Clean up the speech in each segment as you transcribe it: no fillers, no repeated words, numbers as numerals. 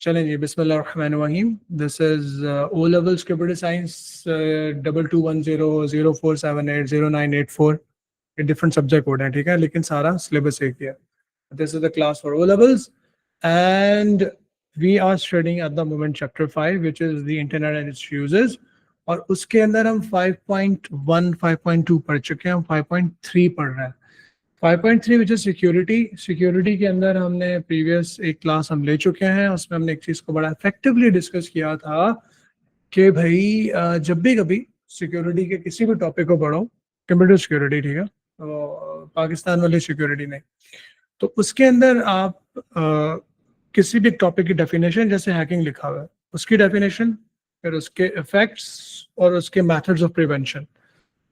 चलें जी, बिस्मिल्लाहिर्रहमानिर्रहीम। This is O levels computer science 221004780984। ये डिफरेंट सब्जेक्ट कोड हैं, ठीक है, लेकिन सारा सिलेबस एक ही है। This is the class for O levels and we are studying at the moment chapter 5 which is the internet and its uses. और उसके अंदर हम 5.1 5.2 पढ़ चुके हैं, हम 5.3 पढ़ रहे हैं। 5.3 विच इज सिक्योरिटी। सिक्योरिटी के अंदर हमने प्रीवियस एक क्लास हम ले चुके हैं, उसमें हमने एक चीज़ को बड़ा इफेक्टिवली डिस्कस किया था कि भाई जब भी कभी सिक्योरिटी के किसी भी टॉपिक को पढ़ो, कंप्यूटर सिक्योरिटी, ठीक है, तो पाकिस्तान वाली सिक्योरिटी नहीं, तो उसके अंदर आप किसी भी टॉपिक की डेफिनेशन, जैसे हैकिंग लिखा हुआ है उसकी डेफिनेशन, फिर उसके इफेक्ट्स और उसके मेथड्स ऑफ प्रिवेंशन।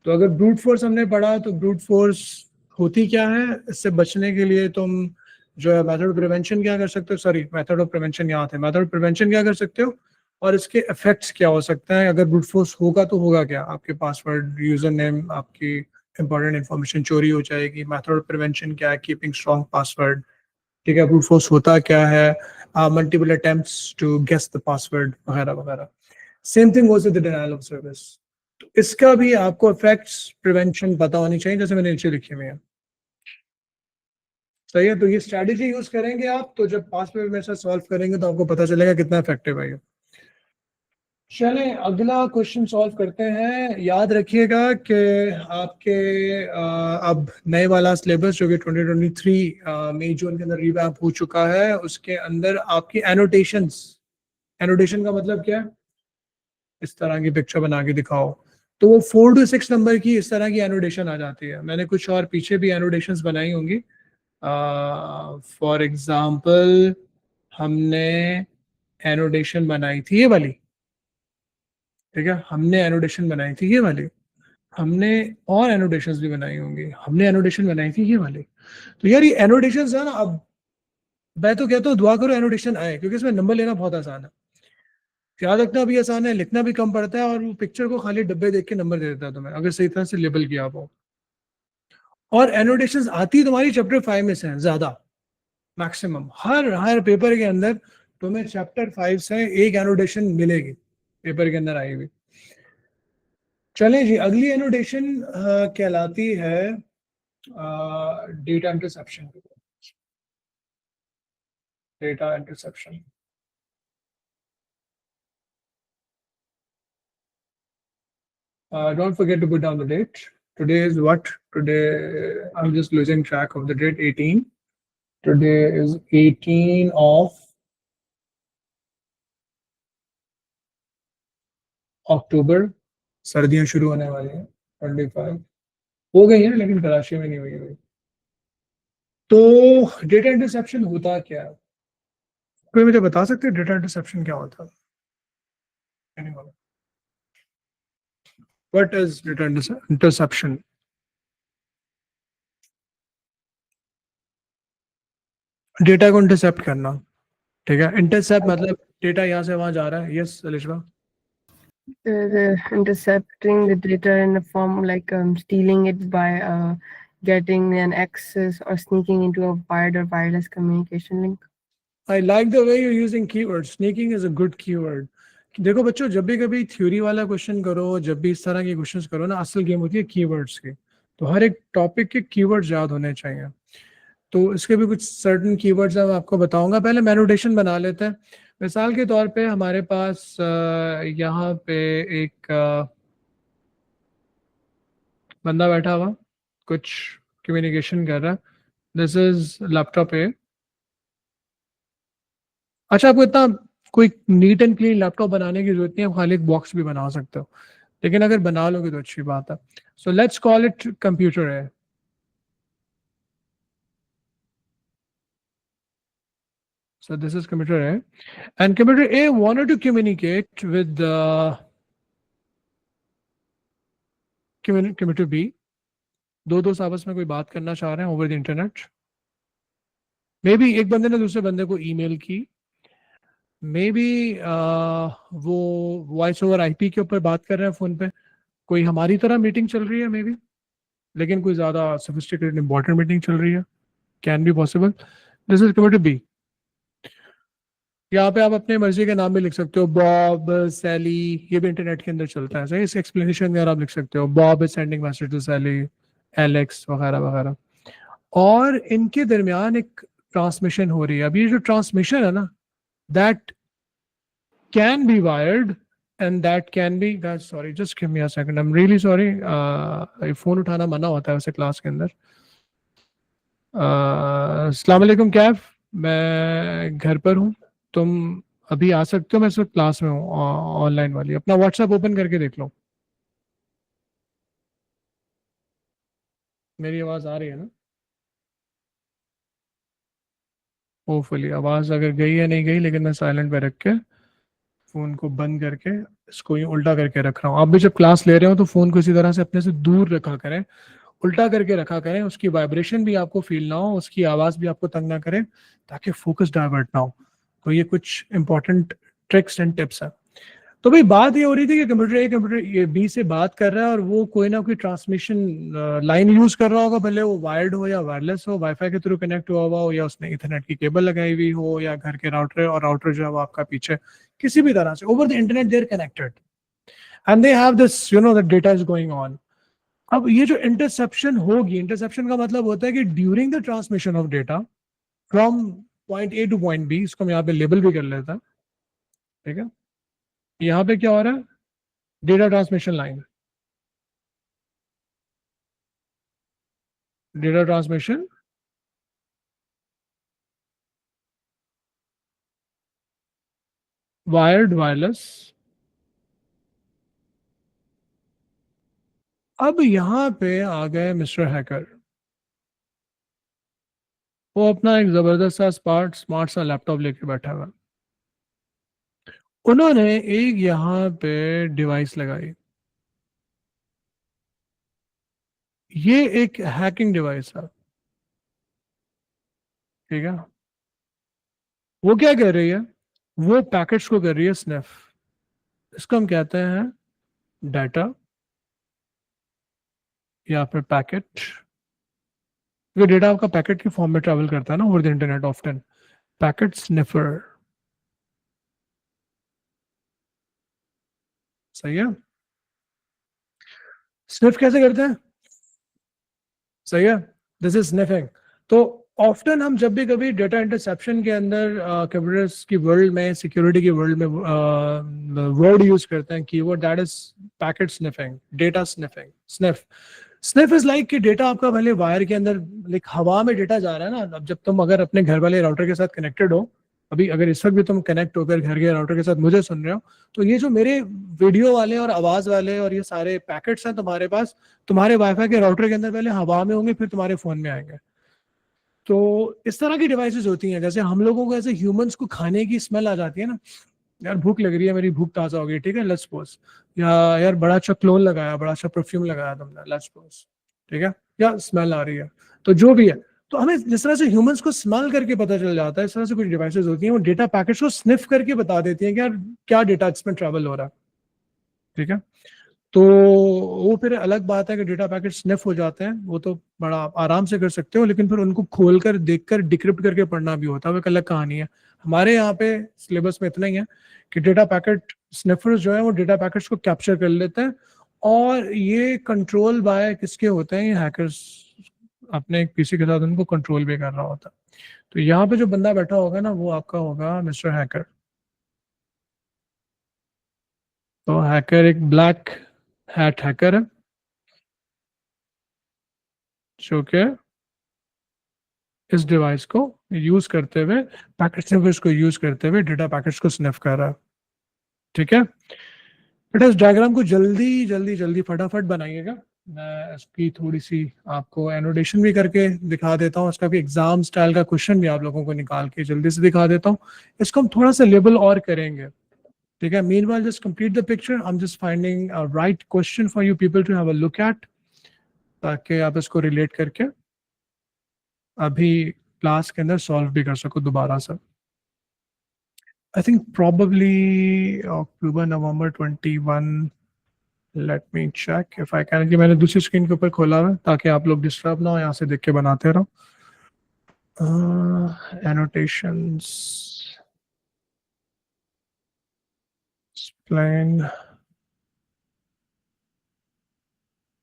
तो अगर ब्रूट फोर्स हमने पढ़ा तो ब्रूट फोर्स होती क्या है, इससे बचने के लिए तुम जो है मेथड ऑफ प्रिवेंशन क्या कर सकते हो, सॉरी मेथड ऑफ प्रिवेंशन यहाँ थे, मेथड ऑफ प्रिवेंशन क्या कर सकते हो और इसके इफेक्ट्स क्या हो सकता है। अगर ब्रूट फोर्स होगा तो होगा क्या, आपके पासवर्ड, यूजर नेम, आपकी इंपॉर्टेंट इंफॉर्मेशन चोरी हो जाएगी। मेथड ऑफ प्रिवेंशन क्या है, कीपिंग स्ट्रॉन्ग पासवर्ड, ठीक है। ब्रूट फोर्स होता क्या है, multiple attempts to guess the password वगैरह वगैरह। Same thing goes with denial of service. तो इसका भी आपको इफेक्ट्स प्रिवेंशन पता होनी चाहिए, जैसे मैंने नीचे लिखे हुए हैं, सही है। तो ये स्ट्रैटेजी यूज करेंगे आप, तो जब पास पेपर में से सॉल्व करेंगे तो आपको पता चलेगा कितना इफेक्टिव है ये। चलें अगला क्वेश्चन सॉल्व करते हैं। याद रखिएगा कि आपके अब नए वाला सिलेबस जो कि 2023 मई जून के अंदर रिवैम्प हो चुका है, उसके अंदर आपकी एनोटेशंस, एनोटेशन का मतलब क्या है, इस तरह की पिक्चर बना के दिखाओ, तो वो 4 to 6 नंबर की इस तरह की एनोटेशन आ जाती है। मैंने कुछ और पीछे भी एनोटेशंस बनाई होंगी। फॉर एग्जाम्पल हमने एनोटेशन बनाई थी ये वाली, ठीक है, हमने एनोटेशन बनाई थी ये वाली, हमने और एनोटेशंस भी बनाई होंगी, हमने एनोटेशन बनाई थी ये वाली। तो यार ये एनोटेशंस है ना, अब मैं तो कहता हूँ दुआ करो एनोटेशन आए, क्योंकि इसमें नंबर लेना बहुत आसान है, याद रखना भी आसान है, लिखना भी कम पड़ता है, और वो पिक्चर को खाली डब्बे देख के नंबर दे देता है तुम्हें, अगर सही तरह से लेबल किया हो। और एनोटेशंस आती तुम्हारी चैप्टर 5 में से है ज्यादा, मैक्सिमम हर हर पेपर के अंदर तुम्हें चैप्टर 5 से एक एनोटेशन मिलेगी पेपर के अंदर आई हुई। चलें जी, अगली एनोटेशन कहलाती है data interception. Data interception, don't forget to put down the date. Today is what? Today, I'm just losing track of the date, 18. Today is 18 of अक्टूबर। सर्दियां शुरू होने वाली हैं, 25 हो गई है लेकिन कराची में नहीं हुई है। तो डेटा इंटरसेप्शन होता क्या है, कोई मुझे बता सकते हैं डेटा इंटरसेप्शन क्या होता है? What is data interception? Data को इंटरसेप्ट करना, ठीक है। इंटरसेप्ट मतलब डेटा यहाँ से वहां जा रहा है। Yes Alisha? Intercepting the data in a form like stealing it by getting an access or sneaking into a wired or wireless communication link. I like the way you're using keywords. Sneaking is a good keyword. देखो बच्चों, जब भी कभी theory वाला question करो, जब भी इस तरह के क्वेश्चंस करो ना, असल गेम होती है कीवर्ड्स की। तो हर एक टॉपिक के कीवर्ड्स याद होने चाहिए। तो इसके भी कुछ सर्टन कीवर्ड्स मैं आपको बताऊंगा। पहले मैनोटेशन बना लेते हैं। मिसाल के तौर पे हमारे पास यहाँ पे एक बंदा बैठा हुआ कुछ कम्युनिकेशन कर रहा है। दिस इज लैपटॉप है। अच्छा, आपको इतना कोई नीट एंड क्लीन लैपटॉप बनाने की जरूरत नहीं है, खाली एक बॉक्स भी बना सकते हो, लेकिन अगर बना लोगे तो अच्छी बात है। So let's call it computer है। So this is computer A, and computer A wanted to communicate with computer B. दो दोस्त आपस में कोई बात करना चाह रहे हैं over the internet. May be एक बंदे ने दूसरे बंदे को ईमेल की, मे बी वो वॉइस ओवर आईपी के ऊपर बात कर रहे हैं फोन पे, कोई हमारी तरह मीटिंग चल रही है मे बी, लेकिन कोई ज्यादा सोफिस्टिकेटेड इंपॉर्टेंट मीटिंग चल रही है, can be possible. This is computer B. यहाँ पे आप अपने मर्जी के नाम भी लिख सकते हो, बॉब, सैली, ये भी इंटरनेट के अंदर चलता है, सही। इस एक्सप्लेनेशन में आप लिख सकते हो Bob is sending message to Sally, Alex वगैरह वगैरह। और इनके दरमियान एक ट्रांसमिशन हो रही है। अब ये जो ट्रांसमिशन है ना, that can be wired and that can be, sorry just give me a second, I am really sorry, phone उठाना मना होता है वैसे क्लास के अंदर। अस्सलाम वालेकुम कैफ, मैं घर पर हूँ, तुम अभी आ सकते हो, मैं इस वक्त क्लास में हूँ ऑनलाइन वाली। अपना व्हाट्सएप ओपन करके देख लो। मेरी आवाज़ आ रही है ना? होपफुली आवाज़ अगर गई है नहीं गई, लेकिन मैं साइलेंट पे रख के फ़ोन को बंद करके इसको यूँ उल्टा करके रख रहा हूँ। आप भी जब क्लास ले रहे हो तो फ़ोन को इसी तरह से अपने से दूर रखा करें, उल्टा करके रखा करें, उसकी वाइब्रेशन भी आपको फील ना हो, उसकी आवाज़ भी आपको तंग ना करे, ताकि फोकस डाइवर्ट ना हो। तो ये कुछ इंपॉर्टेंट ट्रिक्स एंड टिप्स हैं। तो भाई बात ये हो रही थी कि कंप्यूटर ए कंप्यूटर ये बी से बात कर रहा है, और वो कोई ना कोई ट्रांसमिशन लाइन यूज कर रहा होगा, भले वो वायर्ड हो या वायरलेस हो, वाईफाई के थ्रू कनेक्ट हुआ हुआ हो, या उसने इथरनेट की केबल लगाई हुई हो, या घर के राउटर, और राउटर जो है वो आपका पीछे, किसी भी तरह से over the internet they are connected and they have this, you know, that data is going on. अब ये जो इंटरसेप्शन होगी, इंटरसेप्शन का मतलब होता है कि during the transmission of data from point A to point B, इसको मैं यहाँ पे लेबल भी कर लेता हूँ, ठीक है। यहाँ पे क्या हो रहा है? Data transmission line, data transmission, wired, wireless. अब यहां पे आ गए मिस्टर हैकर। वो अपना एक जबरदस्त सा स्मार्ट सा लैपटॉप लेके बैठा हुआ। उन्होंने एक यहाँ पे डिवाइस लगाई। ये एक हैकिंग डिवाइस है, ठीक है। वो क्या कर रही है? वो पैकेट्स को कर रही है स्निफ। इसको हम कहते हैं डाटा, या फिर पैकेट। ये डेटा आपका पैकेट के फॉर्म में ट्रैवल करता है ना over the internet often. Packet sniffer, सही है। स्निफ कैसे करते हैं? सही है, दिस इज स्निफिंग। तो ऑफ्टन हम जब भी कभी डेटा इंटरसेप्शन के अंदर कंप्यूटर्स की वर्ल्ड में, सिक्योरिटी की वर्ल्ड में वर्ड यूज करते हैं, keyword, that is packet sniffing, data sniffing. Sniff, sniff is like कि डेटा आपका भले वायर के अंदर, लाइक हवा में डेटा जा रहा है ना। अब जब तुम अगर अपने घर वाले राउटर के साथ कनेक्टेड हो, अभी अगर इस वक्त भी तुम कनेक्ट होकर घर के राउटर के साथ मुझे सुन रहे हो, तो ये जो मेरे वीडियो वाले और आवाज वाले और ये सारे पैकेट्स हैं तुम्हारे पास, तुम्हारे वाईफाई के राउटर के अंदर पहले हवा में होंगे, फिर तुम्हारे फोन में आएंगे। तो इस तरह की डिवाइसेस होती हैं। जैसे हम लोगों को ऐसे ह्यूमंस को खाने की स्मेल आ जाती है ना, यार भूख लग रही है, मेरी भूख ताजा हो गई, ठीक है, लेट्स सपोज, या यार बड़ा अच्छा क्लोन लगाया, बड़ा अच्छा परफ्यूम लगाया तुमने, लेट्स सपोज, ठीक है, या स्मेल आ रही है, तो जो भी है, तो हमें जिस तरह से ह्यूमंस को स्मेल करके पता चल जाता है, इस तरह से कुछ डिवाइसेस होती हैं, वो डेटा पैकेट्स को स्निफ करके बता देती हैं कि यार क्या डेटा इसमें ट्रैवल हो रहा है, ठीक है। तो वो फिर अलग बात है कि डेटा पैकेट स्निफ हो जाते हैं, वो तो बड़ा आराम से कर सकते हो, लेकिन फिर उनको खोलकर देखकर डिक्रिप्ट करके पढ़ना भी होता है, वो एक अलग कहानी है। हमारे यहाँ पे सिलेबस में इतना ही है कि डेटा पैकेट स्निफर्स जो है वो डेटा पैकेट्स को कैप्चर कर लेते हैं, और ये कंट्रोल बाय किसके होते हैं? ये हैकर्स अपने एक पीसी के साथ उनको कंट्रोल भी कर रहा होता है। तो यहाँ पे जो बंदा बैठा होगा ना, वो आपका होगा मिस्टर हैकर। तो हैकर एक ब्लैक हैट हैकर है, जो कि इस डिवाइस को यूज करते हुए, पैकेट स्निफर्स को यूज करते हुए डेटा पैकेट्स को स्निफ कर रहा है, ठीक है। बेटा इस डायग्राम को जल्दी जल्दी जल्दी फटाफट बनाइएगा। मैं इसकी थोड़ी सी आपको एनोटेशन भी करके दिखा देता हूँ, इसका भी एग्जाम स्टाइल का क्वेश्चन भी आप लोगों को निकाल के जल्दी से दिखा देता हूँ। इसको हम थोड़ा सा लेबल और करेंगे, ठीक है। Meanwhile just complete the picture, I am just finding a right question for you people to have a look at, ताकि आप इसको रिलेट करके अभी क्लास के अंदर सॉल्व भी कर सको दोबारा से। I think probably October, November 21. Let me check if I can. कि मैंने दूसरी स्क्रीन के ऊपर खोला है ताकि आप लोग डिस्टर्ब ना हो, यहाँ से देख के बनाते रहो। Annotations, explain,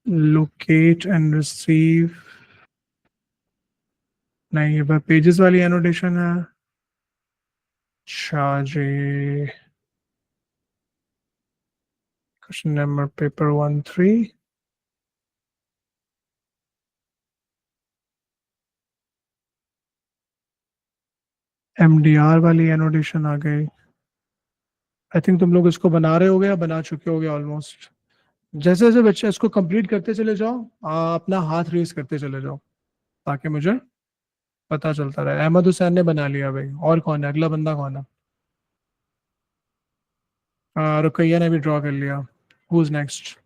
locate and receive. नहीं, ये पेजेस वाली एनोटेशन है. अच्छा जी. Question number paper 1-3. MDR वाली एनोटेशन आ गई. आई थिंक तुम लोग इसको बना रहे होगे या बना चुके होगे ऑलमोस्ट. जैसे जैसे बच्चे इसको कंप्लीट करते चले जाओ, अपना हाथ रेस करते चले जाओ ताकि मुझे पता चलता रहे. अहमद हुसैन ने बना लिया भाई. और कौन है अगला बंदा, कौन है? रुकैया ने भी ड्रॉ कर लिया. Who is next?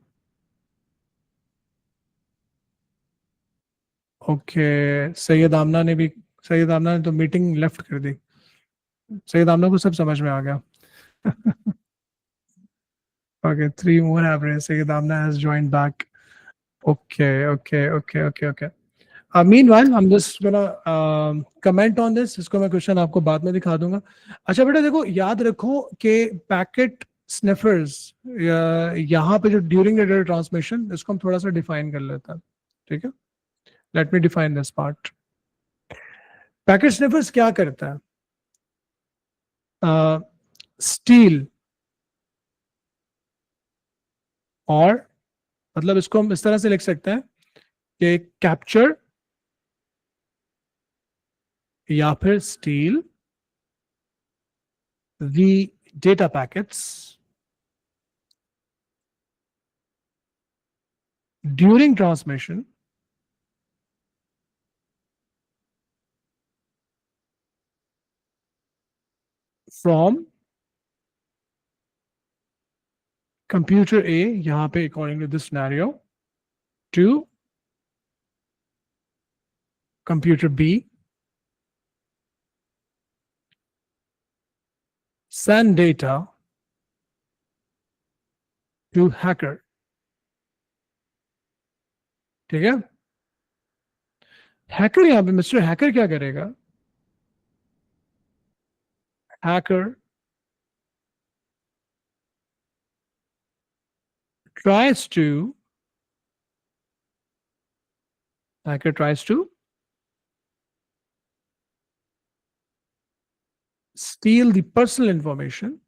Okay, Syed Amna ने भी. सैयद आमना ने तो मीटिंग लेफ्ट कर दी. सैयद आमना को सब समझ में आ गया. Okay, 3 more have raised. Sayyid Amna has joined back. Okay. Meanwhile, I'm just gonna comment on this. इसको मैं क्वेश्चन आपको बाद में दिखा दूंगा. अच्छा बेटा देखो, याद रखो कि पैकेट स्निफर्स यहाँ पे जो ड्यूरिंग डेटा ट्रांसमिशन, इसको हम थोड़ा सा डिफाइन कर लेते हैं. ठीक है, let me define this part. Packet sniffers क्या करता है? स्टील और, मतलब इसको हम इस तरह से लिख सकते हैं कि कैप्चर या फिर steel the data packets during transmission from computer A, यहाँ पे according to this scenario, to computer B, send data to hacker. ठीक है. हैकर यहाँ पे मिस्टर हैकर क्या करेगा? Hacker tries to steal the personal information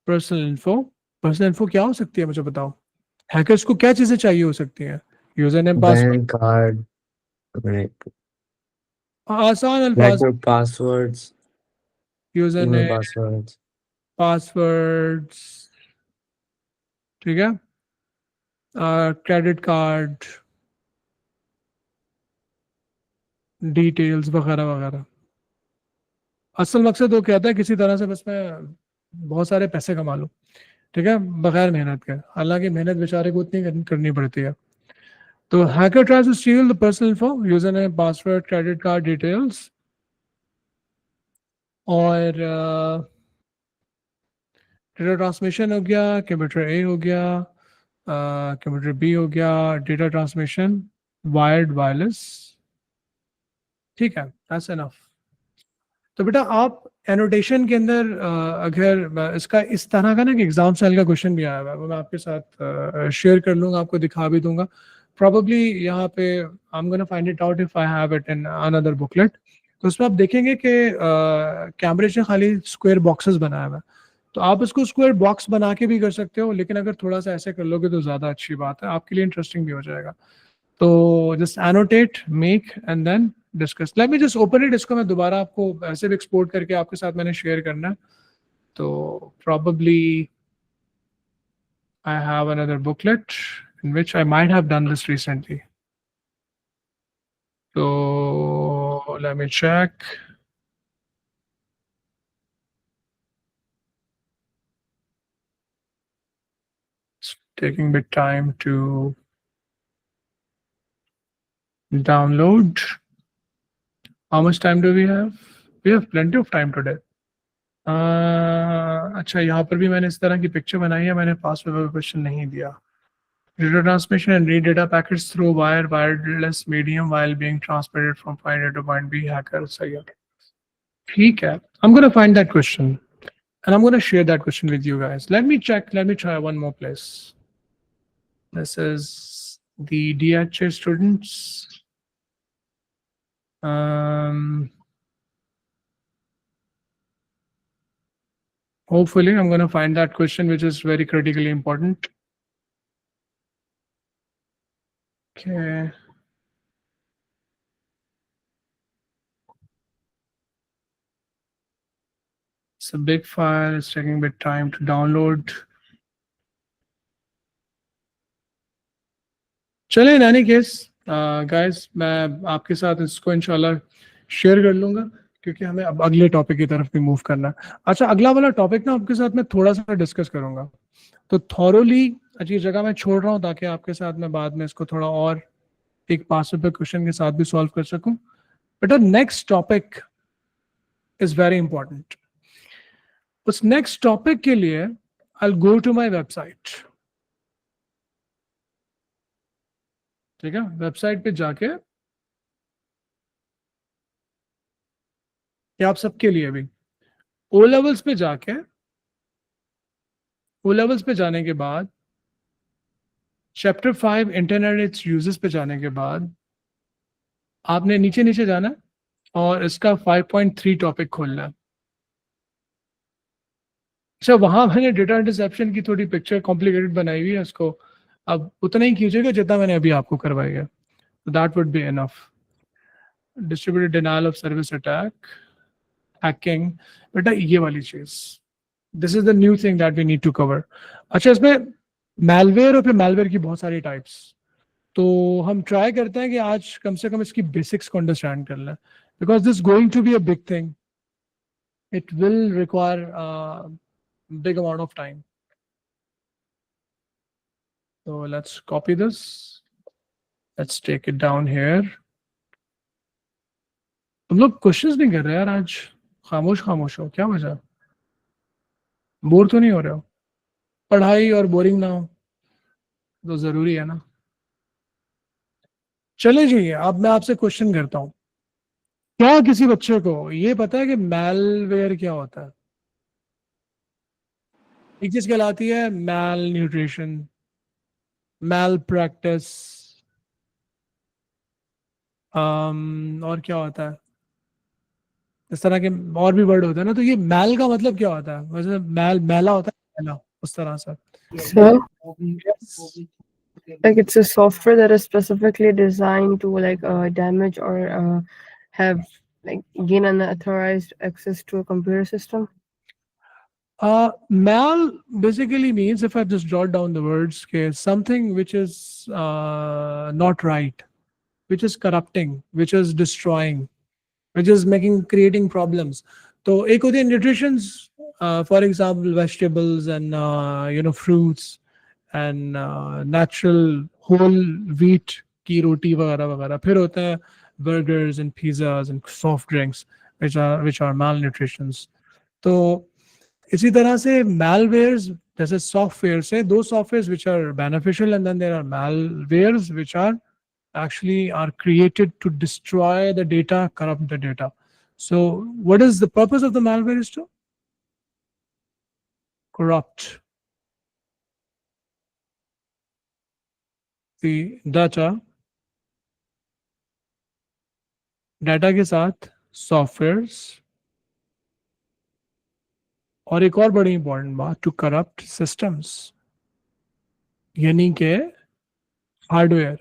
personal info क्या हो सकती है मुझे बताओ. हैकर्स को क्या चीजें चाहिए हो सकती हैं? User name, password, bank card, आसान अल्फाज, network passwords, user email name, passwords, passwords. ठीक है, क्रेडिट कार्ड डिटेल्स वगैरह वगैरह. असल मकसद वो कहता है किसी तरह से बस मैं बहुत सारे पैसे कमा लूं. ठीक है, बगैर मेहनत के. हालांकि मेहनत बेचारे को उतनी करनी पड़ती है. तो hacker tries to steal the personal info, user name, password, credit card details. और डेटा ट्रांसमिशन हो गया, कंप्यूटर ए हो गया, कंप्यूटर बी हो गया, डेटा ट्रांसमिशन वायर्ड वायरलेस. ठीक है, दैट्स एनफ. तो बेटा आप एनोटेशन के अंदर अगर इसका इस तरह का ना कि एग्जाम स्टाइल का क्वेश्चन भी आया हुआ है, वो मैं आपके साथ शेयर कर लूंगा, आपको दिखा भी दूंगा. प्रॉबली यहाँ पे आई am gonna find it out if I have it in another booklet. तो उसमें आप देखेंगे कि कैम्ब्रिज ने खाली स्क्वायर बॉक्सेस बनाया हुआ है. तो आप इसको स्क्वायर बॉक्स बना के भी कर सकते हो, लेकिन अगर थोड़ा सा ऐसे कर लोगे तो ज़्यादा अच्छी बात है, आपके लिए इंटरेस्टिंग भी हो जाएगा. तो just annotate, make and then discuss. Let me just open it. इसको मैं दोबारा आपको ऐसे भी एक्सपोर्ट करके आपके साथ मैंने शेयर करना है. तो probably I have another booklet in which I might have done this recently. So let me check. It's taking a bit time to download. How much time do we have? We have plenty of time today. अच्छा, यहाँ पर भी मैंने इस तरह की picture बनाई है. मैंने पास पेपर क्वेश्चन नहीं दिया. Data transmission and read data packets through wireless medium while being transmitted from point A to point B. Hacker सही है. ठीक है, I'm gonna find that question and I'm gonna share that question with you guys. Let me check, let me try one more place. This is the DHA students. Hopefully I'm gonna find that question which is very critically important. Okay. It's a big file, it's taking a bit time to download. चले in any case, guys, मैं आपके साथ इसको इंशाल्लाह share कर लूंगा क्योंकि हमें अब अगले टॉपिक की तरफ भी मूव करना है. अच्छा, अगला वाला टॉपिक ना आपके साथ मैं थोड़ा सा डिस्कस करूंगा, तो थॉरोली अच्छी जगह मैं छोड़ रहा हूँ ताकि आपके साथ मैं बाद में इसको थोड़ा और एक पास पे क्वेश्चन के साथ भी सॉल्व कर सकूं. But next topic is very important. उस नेक्स्ट टॉपिक के लिए आई गो टू माई वेबसाइट. ठीक है, वेबसाइट पे जाके ये आप सबके लिए भी ओ लेवल्स पे जाके, ओ लेवल्स पे जाने के बाद चैप्टर 5 इंटरनेट इट्स यूजेस पे जाने के बाद आपने नीचे नीचे जाना है और इसका 5.3 टॉपिक खोलना है. अच्छा, वहां मैंने डेटा इंटरसेप्शन की थोड़ी पिक्चर कॉम्प्लिकेटेड बनाई हुई है, उसको अब उतना ही कीजिएगा जितना मैंने अभी आपको करवाई है. That would be enough. Distributed denial of service attack, hacking, बेटा ये वाली चीज, this is the new thing that we need to cover. अच्छा, इसमें मैलवेयर और फिर मैलवेयर की बहुत सारी टाइप्स, तो हम ट्राई करते हैं कि आज कम से कम इसकी बेसिक्स को अंडरस्टैंड कर लें, because this going to be a big thing. It will require big amount of time. So let's copy this. Let's take it down here. तुम लोग क्वेश्चंस नहीं कर रहे यार आज, खामोश खामोश हो, क्या वजह? बोर तो नहीं हो रहे हो? पढ़ाई और बोरिंग ना हो तो जरूरी है ना. चले जाइए, अब मैं आपसे क्वेश्चन करता हूं. क्या किसी बच्चे को ये पता है कि मैलवेयर क्या होता है? एक चीज कहलाती है मैल न्यूट्रिशन, मैल प्रैक्टिस, और क्या होता है इस तरह के और भी वर्ड होते हैं ना. तो ये मैल का मतलब क्या होता है? वैसे मैल मैला होता है, मैला उस तरह से. So, Yes. like it's a software that is specifically designed to like damage or have like gain unauthorized access to a computer system. Mal basically means, if I just jot down the words, okay, something which is not right, which is corrupting, which is destroying, which is creating problems. So एक होती है nutritions, for example, vegetables and fruits and natural whole wheat की रोटी वगैरह वगैरह. फिर होता है burgers and pizzas and soft drinks which are malnutritions. तो इसी तरह से malwares जैसे सॉफ्टवेयर से, दो software which are beneficial and then there are malwares which are actually are created to destroy the data, corrupt the data. So what is the purpose of the malware? Is to corrupt the data के साथ softwares, और एक और बड़ी important बात, to corrupt systems, यानी के hardware.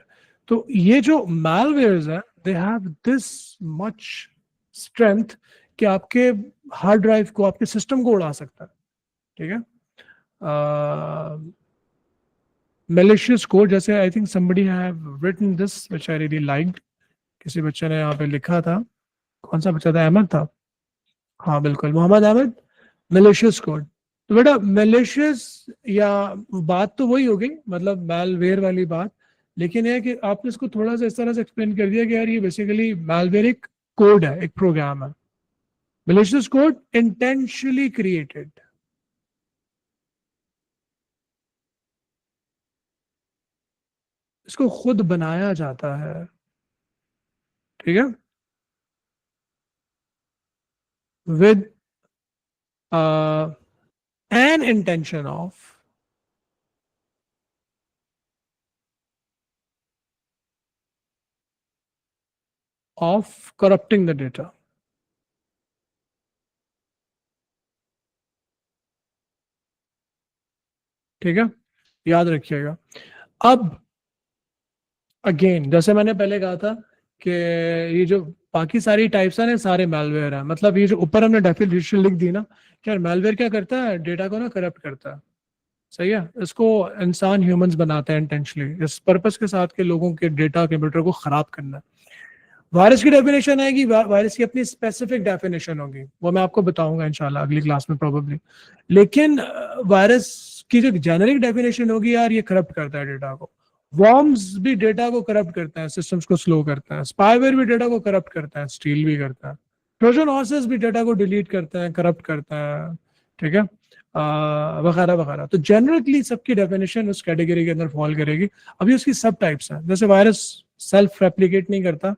तो ये जो malwares है, दे हैव दिस मच स्ट्रेंथ कि आपके हार्ड ड्राइव को, आपके सिस्टम को उड़ा सकता है. ठीक है. malicious code, जैसे I think somebody have written this which I really liked. किसी बच्चे ने यहाँ पे लिखा था, कौन सा बच्चा था? अहमद था, हाँ बिल्कुल, मोहम्मद अहमद. malicious code. तो बेटा malicious या बात तो वही हो गई, मतलब malware वाली बात, लेकिन यह कि आपने इसको थोड़ा सा इस तरह से एक्सप्लेन कर दिया कि यार ये बेसिकली malware एक कोड है, एक प्रोग्राम है. malicious code intentionally created. इसको खुद बनाया जाता है. ठीक है. with an intention of corrupting the data. ठीक है, याद रखिएगा. अब अगेन जैसे मैंने पहले कहा था कि ये जो बाकी सारी टाइप्स है ना, सारे मेलवेयर है. मतलब ये जो ऊपर हमने डेफिनेशन लिख दी ना, क्या मेलवेयर क्या करता है, डेटा को ना करप्ट करता है. सही है, इसको इंसान ह्यूमंस बनाते हैं इंटेंशनली, इस पर्पस के साथ के लोगों के डेटा कंप्यूटर को खराब करना है. वायरस की डेफिनेशन आएगी, वायरस की अपनी स्पेसिफिक डेफिनेशन होगी, वो मैं आपको बताऊंगा इंशाल्लाह अगली क्लास में प्रोबेबली. लेकिन वायरस की जो जेनेरिक डेफिनेशन होगी, यार ये करप्ट करता है डेटा को. वॉर्म्स भी डेटा को करप्ट करते हैं, सिस्टम्स को स्लो करते हैं. स्पाईवेयर भी डेटा को करप्ट करता है, स्टील भी करता है. ट्रोजन हॉर्सेस भी डेटा को डिलीट करते हैं, करप्ट करते हैं. ठीक है, वगैरह वगैरह. तो जनरली सबकी डेफिनेशन उस कैटेगरी के अंदर फॉल करेगी. अभी उसकी सब टाइप्स हैं. जैसे वायरस सेल्फ रेप्लिकेट नहीं करता,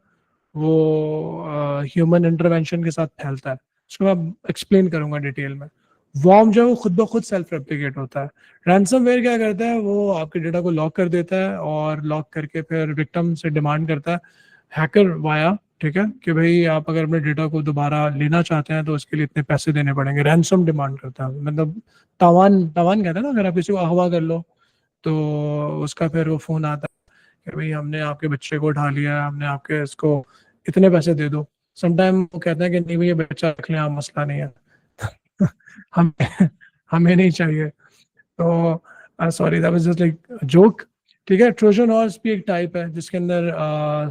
वो ह्यूमन इंटरवेंशन के साथ फैलता है. उसको मैं एक्सप्लेन करूंगा डिटेल में. वॉर्म जो है वो खुद ब खुद सेल्फ रेप्लिकेट होता है. रैंसमवेयर क्या करता है, वो आपके डेटा को लॉक कर देता है और लॉक करके फिर विक्टिम से डिमांड करता है हैकर वाया, ठीक है, कि भाई आप अगर अपने डेटा को दोबारा लेना चाहते हैं तो उसके लिए इतने पैसे देने पड़ेंगे. रैंसम डिमांड करता है, मतलब तावान तावान कहते हैं ना, अगर आप किसी को अगवा कर लो तो उसका फिर वो फोन आता है कि भाई हमने आपके बच्चे को उठा लिया है, हमने आपके इसको इतने पैसे दे दो. समटाइम वो कहते हैं कि नहीं भाई ये बच्चा रख लें, आप, मसला नहीं है. हम हमें नहीं चाहिए. तो sorry, that was just like joke. ठीक है, ट्रोजन हॉर्स भी एक टाइप है जिसके अंदर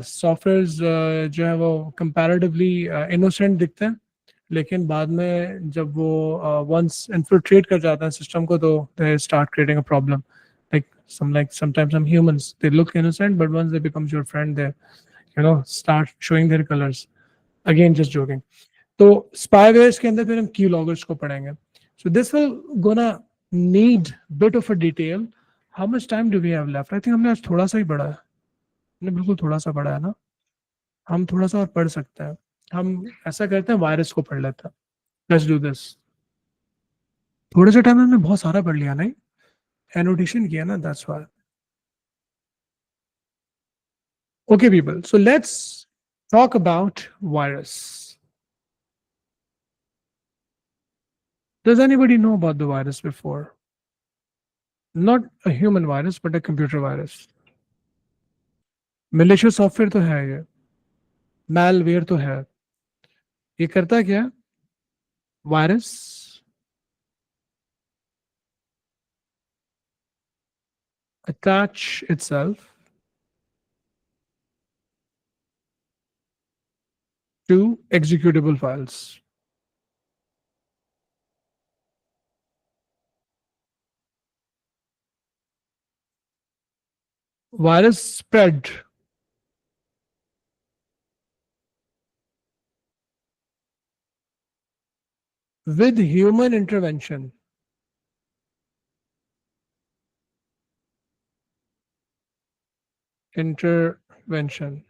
सॉफ्टवेयर जो है वो कंपैरेटिवली इनोसेंट दिखते हैं, लेकिन बाद में जब वो वंस इन्फिल्ट्रेट कर जाते हैं सिस्टम को तो they start creating a problem. like sometimes some humans they look innocent, but once they becomes your friend they start showing their colors. Again just joking. तो स्पाईवेयर्स के अंदर फिर हम की लॉगर्स को पढ़ेंगे. So this will gonna need bit of a detail. How much time do we have left? I think हमने आज थोड़ा सा ही पढ़ा है. हमने बिल्कुल थोड़ा सा पढ़ा है ना. हम थोड़ा सा और पढ़ सकते हैं. हम ऐसा करते हैं, वायरस को पढ़ लेते हैं. Let's do this. थोड़े से टाइम में हमने बहुत सारा पढ़ लिया नहीं, एनोटेशन किया ना, that's why. Okay people, so let's talk about virus. Does anybody know about the virus before? Not a human virus, but a computer virus. Malicious software तो है ये, मैलवेयर तो है. ये करता क्या? Virus attach itself to executable files. Virus spread with human intervention. Intervention.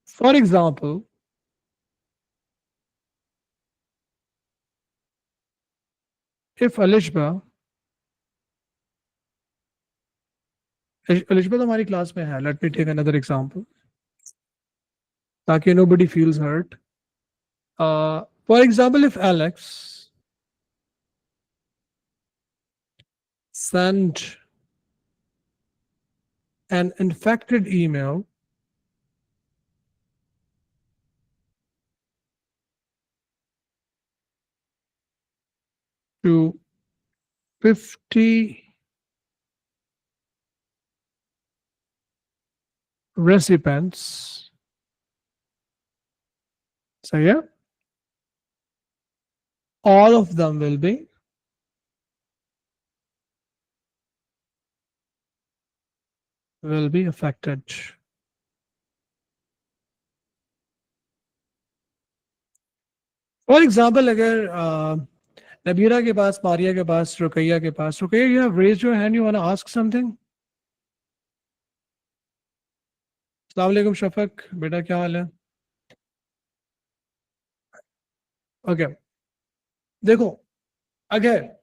For example, if Alishba तो हमारी क्लास में है. Let me take another example ताकि nobody feels hurt. For example, if Alex sent an infected email to 50 recipients. So yeah, all of them will be affected. For example अगर नबीरा के पास, मारिया के पास, रुकैया के पास, Ruqaiya you have raised your hand, you want to ask something. अस्सलाम वालेकुम शफक, बेटा क्या हाल है? ओके देखो, अगर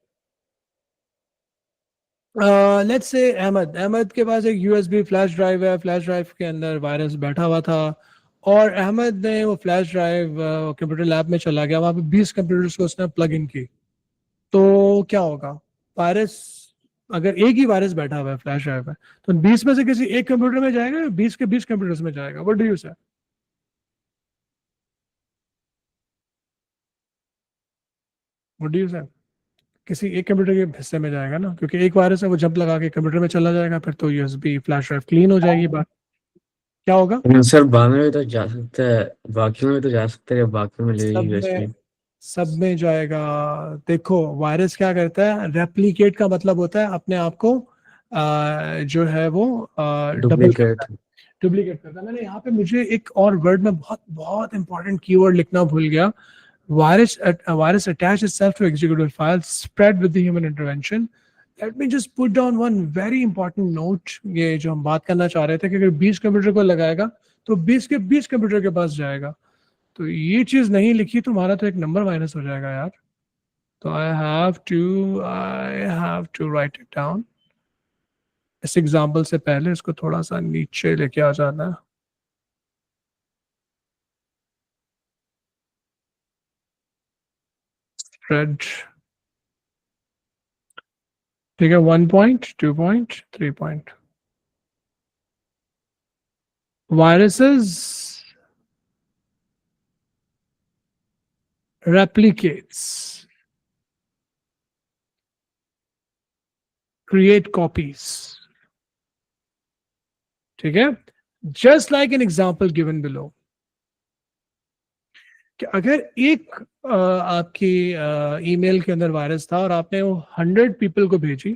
लेट्स से अहमद के पास एक यूएसबी फ्लैश ड्राइव है, फ्लैश ड्राइव के अंदर वायरस बैठा हुआ था और अहमद ने वो फ्लैश ड्राइव कंप्यूटर लैब में चला गया, वहां पे 20 कंप्यूटर्स को उसने प्लग इन की, तो क्या होगा? वायरस, अगर एक ही वायरस बैठा हुआ है फ्लैश ड्राइव में, तो 20 में से किसी एक कंप्यूटर में जाएगा या 20 के 20 कंप्यूटर्स में जाएगा? व्हाट डू यू से? व्हाट डू यू से? किसी एक कंप्यूटर के हिस्से में जाएगा ना, क्योंकि एक वायरस है वो जंप लगा के कंप्यूटर में चला जाएगा, फिर तो यूएसबी फ्लैश ड्राइव क्लीन हो जाएगी बात। क्या होगा? सर बाद में भी तो जा सकता है, बाकी में भी तो जा सकता है, बाकी में ले सब यूएसबी। में सब में जाएगा। देखो वायरस क्या करता है, रेप्लिकेट का मतलब होता है अपने आप को जो है वो डबल डुप्लीकेट। डुप्लीकेट करता है। मैंने यहाँ पे मुझे एक और वर्ड में बहुत बहुत इंपॉर्टेंट कीवर्ड लिखना भूल गया। Virus attach itself to executable files spread with the human intervention. Let me just put down one very important note. ये जो हम बात करना चाह रहे थे कि अगर 20 कंप्यूटर को लगाएगा तो 20 के 20 कंप्यूटर के पास जाएगा, तो ये चीज नहीं लिखी तो हमारा तो एक नंबर माइनस हो जाएगा यार। तो I have to write it down. इस एग्जांपल से पहले इसको थोड़ा सा नीचे लेके आ जाना है। स्प्रेड, ठीक है, 1 point, 2 point, 3 point. Viruses replicates, create copies, ठीक है, just like an example given below। कि अगर एक आपकी ईमेल के अंदर वायरस था और आपने वो 100 पीपल को भेजी,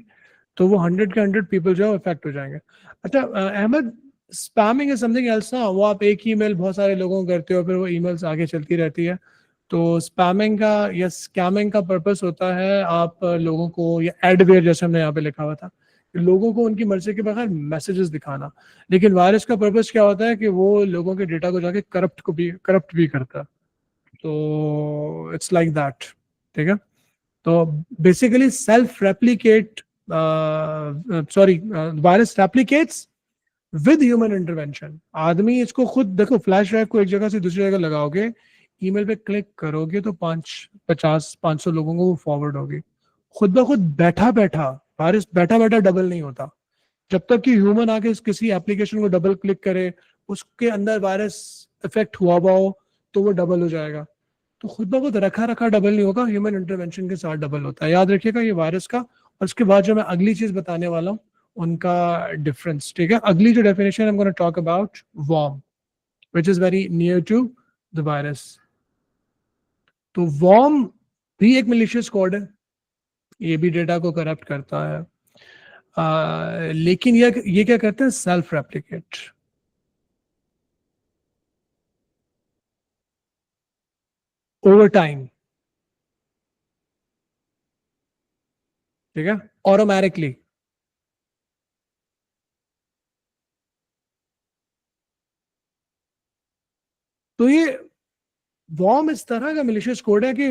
तो वो 100 के 100 पीपल जो है इफेक्ट हो जाएंगे। अच्छा Ahmad, spamming is something else ना, वो आप एक ईमेल बहुत सारे लोगों को करते हो, फिर वो ईमेल्स आगे चलती रहती है। तो स्पैमिंग का या स्कैमिंग का पर्पस होता है आप लोगों को, या एडवेयर जैसे हमने यहाँ पे लिखा हुआ था, लोगों को उनकी मर्जी के बगैर मैसेजेस दिखाना। लेकिन वायरस का पर्पस क्या होता है कि वो लोगों के डेटा को जाके करप्ट भी करता है। तो इट्स लाइक दैट, ठीक है। तो basically self replicate, sorry, virus replicates with human intervention. आदमी इसको खुद, देखो फ्लैश ड्राइव को एक जगह से दूसरी जगह लगाओगे, ईमेल पे क्लिक करोगे तो 500 लोगों को वो फॉरवर्ड होगी। खुद ब खुद बैठा बैठा वायरस बैठा बैठा डबल नहीं होता। जब तक कि ह्यूमन आके किसी एप्लीकेशन को डबल क्लिक करे, उसके अंदर वायरस इफेक्ट हुआ हो, तो वो डबल हो जाएगा। तो खुद ब खुद रखा रखा डबल नहीं होगा, ह्यूमन इंटरवेंशन के साथ डबल होता है। याद रखिएगा ये वायरस का। और उसके बाद जो मैं अगली चीज बताने वाला हूँ उनका डिफरेंस, ठीक है। अगली जो definition I am gonna talk about worm, which is very near to the virus. तो वर्म भी एक मिलिशियस कोड है, ये भी डेटा को करप्ट करता है। लेकिन ये क्या करते हैं, सेल्फ रेप्लिकेट। ओवर टाइम, ठीक है, ऑटोमेटिकली। तो ये वॉर्म इस तरह का मिलिशियस कोड है कि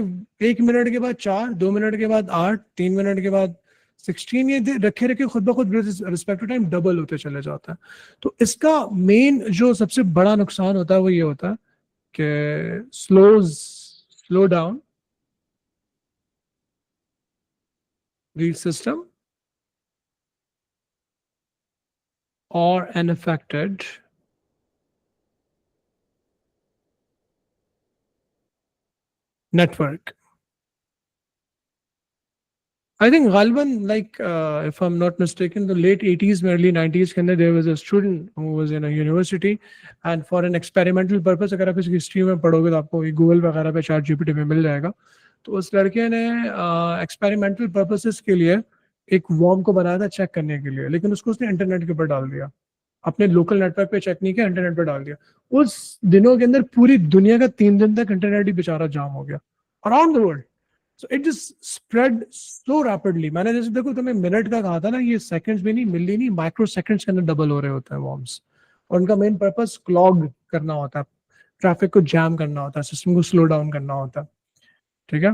1 मिनट के बाद 4, 2 मिनट के बाद 8, 3 मिनट के बाद 16, ये रखे रखे खुद ब खुद रिस्पेक्टिव टाइम डबल होते चले जाता है। तो इसका मेन जो सबसे बड़ा नुकसान होता है वो ये होता है कि स्लो डाउन रीड सिस्टम और an affected network. I think Ghalban, like if I'm not mistaken, the late 80s, early 90s के अंदर there was a student who was in a university and for an experimental purpose, अगर आप इसकी history में पढ़ोगे तो आपको Google वगैरह पे ChatGPT में मिल जाएगा। तो उस लड़के ने एक्सपेरिमेंटल पर्पसेस के लिए एक वॉर्म को बनाया था चेक करने के लिए, लेकिन उसको उसने इंटरनेट के ऊपर डाल दिया, अपने लोकल नेटवर्क पे चेक नहीं किया, इंटरनेट पे डाल दिया। उस दिनों के अंदर पूरी दुनिया का 3 दिन तक इंटरनेट ही बेचारा जाम हो गया around the world. So it just spread so rapidly. मैंने जैसे देखो तुम्हें मिनट का कहा था ना, ये सेकंड्स भी नहीं, मिली नहीं, माइक्रो सेकंड्स के अंदर डबल हो रहे होते हैं वॉर्म्स। और उनका मेन पर्पस क्लॉग करना होता है, ट्रैफिक को जैम करना होता है, सिस्टम को स्लो डाउन करना होता है। ठीक है?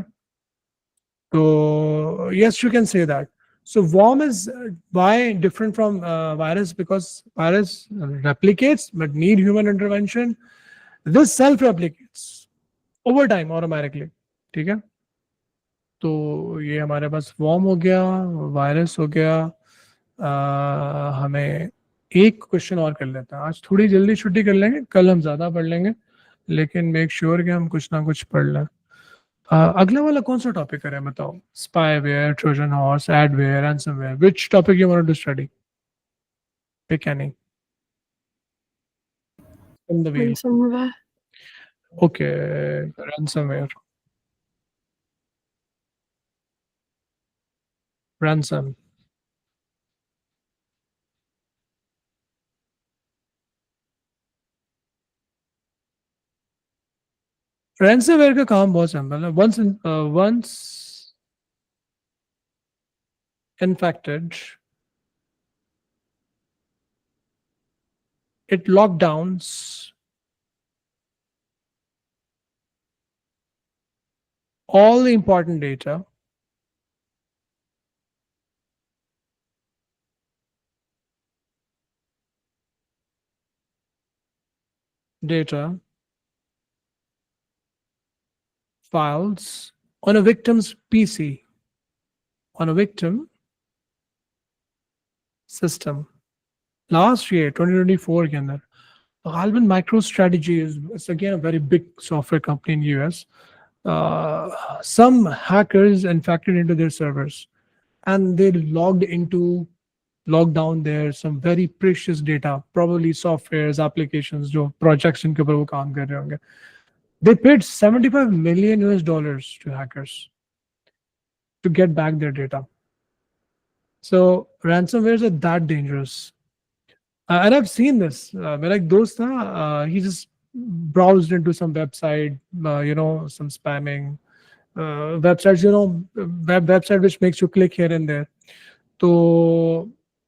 So yes, you can say that. So worm is why different from virus, because virus replicates but need human intervention. This self replicates over time automatically. ठीक है? तो ये हमारे पास worm हो गया, virus हो गया. हमें एक क्वेश्चन और कर लेते हैं. आज थोड़ी जल्दी छुट्टी कर लेंगे, कल हम ज्यादा पढ़ लेंगे, लेकिन मेक श्योर कि हम कुछ ना कुछ पढ़ लें. अगला वाला कौन सा टॉपिक करें बताओ? Spyware, trojan horse, adware, ransomware. Which topic you want to study? Pick any in the wheel. Ransomware. Okay, ransomware. Ransom. Ransomware का काम बहुत सिंपल है. Once infected, it lockdowns all the important data files on a victim's PC, on a victim system. Last year, 2024 के अंदर, Galvan MicroStrategy is again a very big software company in US. Some hackers infected into their servers, and they logged down there some very precious data, probably softwares, applications, जो projects इनके ऊपर वो काम कर रहे होंगे. They paid $75 million to hackers to get back their data. So ransomwares are that dangerous. And I've seen this. मेरा एक दोस्त था, he just browsed into some website, some spamming websites, website which makes you click here and there. तो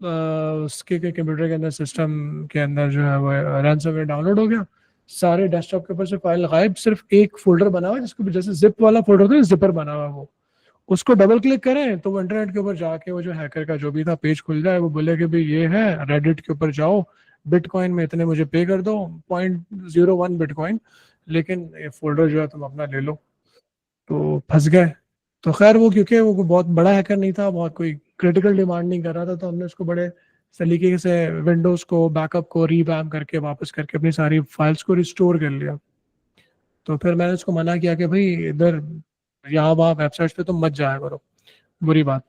उसके computer के अंदर, system के अंदर जो है वो रैंसमवेयर डाउनलोड हो गया. सारे डेस्कटॉप के ऊपर से फाइल गायब, सिर्फ एक फोल्डर बना हुआ जिसको जैसे जिप वाला फोल्डर होता है, जिपर बना हुआ वो. उसको डबल क्लिक करें तो वो इंटरनेट के ऊपर जाके वो जो हैकर का जो भी था पेज खुल जाए. वो बोले कि भाई ये है, रेडिट के ऊपर जाओ, बिटकॉइन में इतने मुझे पे कर दो, 0.01 बिटकॉइन, लेकिन ये फोल्डर जो है तुम अपना ले लो. तो फंस गए. तो खैर वो क्योंकि वो बहुत बड़ा हैकर नहीं था, बहुत कोई क्रिटिकल डिमांड नहीं कर रहा था, तो हमने उसको बड़े सलीके से विंडोज को बैकअप को रीवैम्प करके वापस करके अपनी सारी फाइल्स को रिस्टोर कर लिया. तो फिर मैंने उसको मना किया कि भाई इधर यहाँ वहाँ वेबसाइट्स पे तो मत जाया करो, बुरी बात.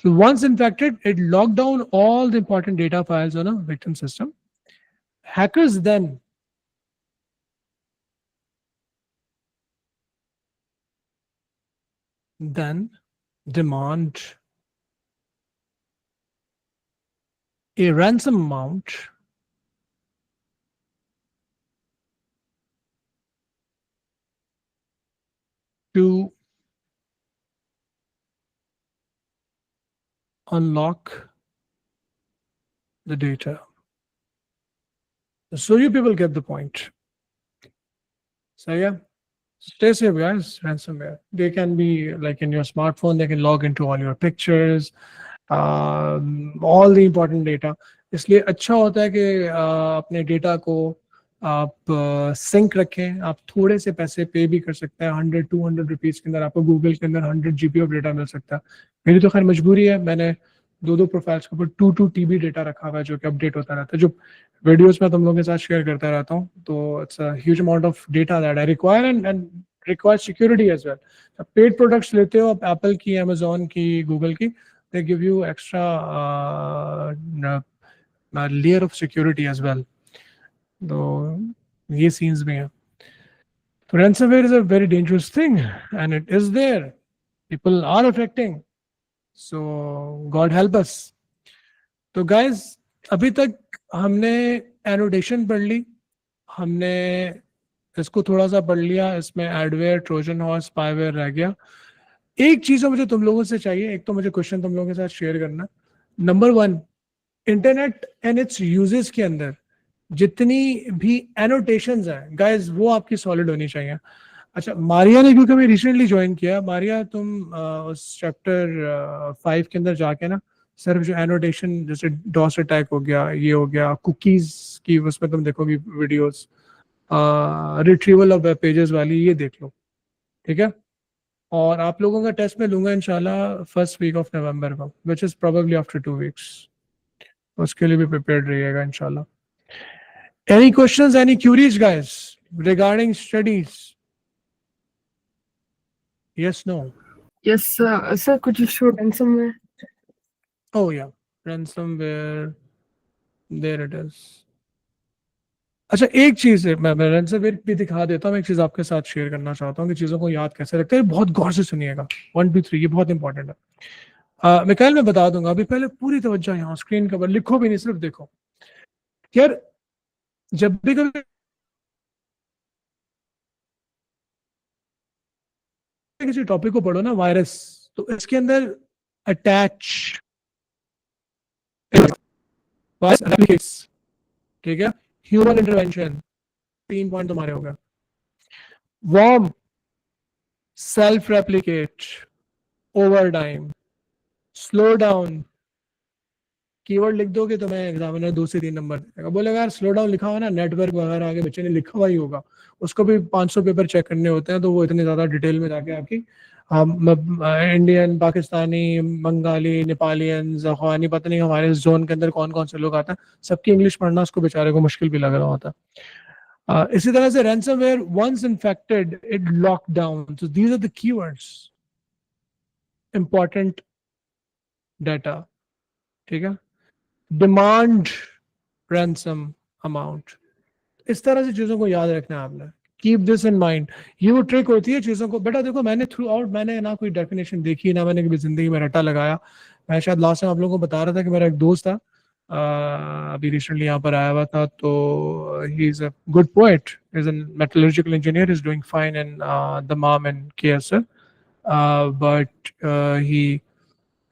So once infected, it locked down all the important data files on a victim system. Hackers then demand a ransom amount to unlock the data. So you people get the point. So yeah, stay safe guys. Ransomware, they can be like in your smartphone, they can log into all your pictures, all the important data. इसलिए अच्छा होता है कि अपने data को आप sink रखें. आप थोड़े से पैसे पे भी कर सकते हैं, 100-200 रुपीज के अंदर आपको गूगल के अंदर 100 GB ऑफ डेटा मिल सकता है. मेरी तो खैर मजबूरी है, मैंने दो प्रोफाइल्स के ऊपर 2 TB डेटा रखा हुआ है जो कि अपडेट होता रहता है, जो वीडियोस में तुम लोगों के साथ शेयर करता रहता हूँ. तो it's a huge amount of data that I require and require security as well. Paid products लेते हो आप, एप्पल की, अमेजोन की, गूगल की, they give you extra layer of security as well. तो ये सीन्स भी हैं. तो ransomware is a very dangerous thing and it is there. People are affecting. So God help us. तो guys, अभी तक हमने एनोटेशन पढ़ ली, हमने इसको थोड़ा सा पढ़ लिया, इसमें एडवेयर, ट्रोजन हॉर्स, स्पाईवेयर रह गया. एक चीज मुझे तुम लोगों से चाहिए, एक तो मुझे क्वेश्चन तुम लोगों के साथ शेयर करना. Number 1, internet and its uses के अंदर जितनी भी एनोटेशंस हैं गाइस, वो आपकी सॉलिड होनी चाहिए. अच्छा, मारिया ने क्योंकि अभी रिसेंटली ज्वाइन किया, मारिया तुम उस चैप्टर 5 के अंदर जाके ना सिर्फ जो एनोटेशन, जैसे डॉस अटैक हो गया, ये हो गया, कुकीज की उसमें तुम देखोगी videos, retrieval of web pages वाली, ये देख लो, ठीक है। और आप लोगों का टेस्ट में लूंगा इंशाल्लाह फर्स्ट वीक ऑफ नवंबर को, which is probably after 2 weeks. उसके लिए भी प्रिपेयर्ड रहिएगा इंशाल्लाह। Any questions, any queries guys regarding studies? Yes, no? Yes, sir, could you show ransomware? Oh yeah, ransomware. There it is. अच्छा, एक चीज है, मैं ransomware भी दिखा देता हूँ। एक चीज आपके साथ शेयर करना चाहता हूँ कि चीजों को याद कैसे रखते हैं। बहुत गौर से सुनिएगा, 1 2 3, ये बहुत इंपॉर्टेंट है। मिकाइल मैं बता दूंगा, अभी पहले पूरी तवज्जो यहाँ स्क्रीन के ऊपर, लिखो भी नहीं, सिर्फ देखो। यार जब भी कभी किसी टॉपिक को पढ़ो ना, वायरस, तो इसके अंदर अटैच वायरस, ठीक है, ह्यूमन इंटरवेंशन, 3 पॉइंट तुम्हारे हो गए। Worm, self replicate, over time, slow down. Keyword लिख दोगे तो मैं एग्जामिनर 2 से 3 नंबर देगा। बोलेगा यार स्लो डाउन लिखा हुआ ना, नेटवर्क वगैरह आगे बच्चे ने लिखा हुआ ही होगा, उसको भी 500 पेपर चेक करने होते हैं, तो वो इतने ज्यादा डिटेल में जाके आपकी इंडियन, पाकिस्तानी, बंगाली, नेपालियंस, अफगानी, पता नहीं हमारे जोन के अंदर कौन कौन से लोग आते हैं, सबकी इंग्लिश पढ़ना उसको बेचारे को मुश्किल भी लग रहा होता है। इसी तरह से ransomware, once infected it locked down, so these are the keywords, important data, ठीक है। डिमांड रैंसम अमाउंट, इस तरह से चीजों को याद रखना है आपने। Keep this in mind. ये वो ट्रिक होती है चीजों को, बेटा देखो मैंने थ्रू आउट, मैंने ना कोई डेफिनेशन देखी, ना मैंने कभी जिंदगी में रट्टा लगाया। मैं शायद लास्ट टाइम आप लोगों को बता रहा था कि मेरा एक दोस्त था, अभी रिसेंटली यहाँ पर आया हुआ था, तो he is a good poet, is an metallurgical engineer, is doing fine in Dammam and KSL, but he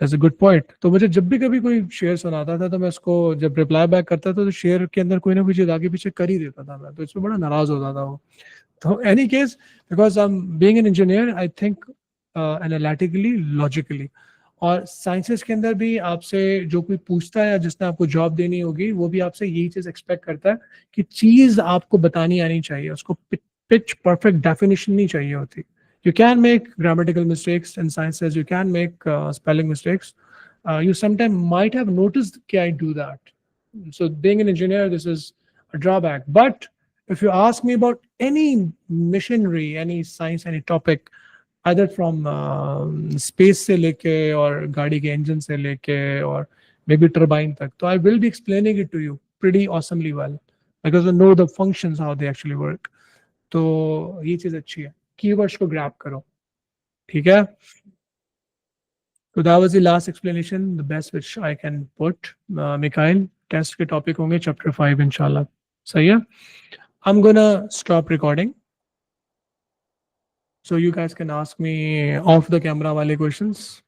as a good point. तो मुझे जब भी कभी कोई शेयर सुनाता था, तो मैं उसको जब रिप्लाई बैक करता था, तो शेयर के अंदर कोई ना कोई चीज आगे पीछे कर ही देता था मैं, तो इसमें बड़ा नाराज होता था वो। तो any case, because I am being an engineer, I think analytically, logically. और साइंसेस के अंदर भी आपसे जो कोई पूछता है या जिसने आपको जॉब देनी होगी, वो भी आपसे यही चीज एक्सपेक्ट करता है कि चीज आपको बतानी आनी चाहिए, उसको पिच परफेक्ट डेफिनेशन नहीं चाहिए होती। You can make grammatical mistakes in sciences, you can make spelling mistakes. You sometimes might have noticed that I do that. So being an engineer, this is a drawback. But if you ask me about any missionary, any science, any topic, either from space से लेके और गाड़ी के engine से लेके और maybe turbine तक, तो I will be explaining it to you pretty awesomely well because I know the functions, how they actually work. तो ये चीज अच्छी है, कीवर्ड्स को ग्रैब करो, ठीक है। तो that was the last explanation, the best which I can put. Mikail, test के टॉपिक होंगे चैप्टर 5 इंशाल्लाह, सही है। I'm gonna stop recording so you guys can ask me off the camera वाले questions.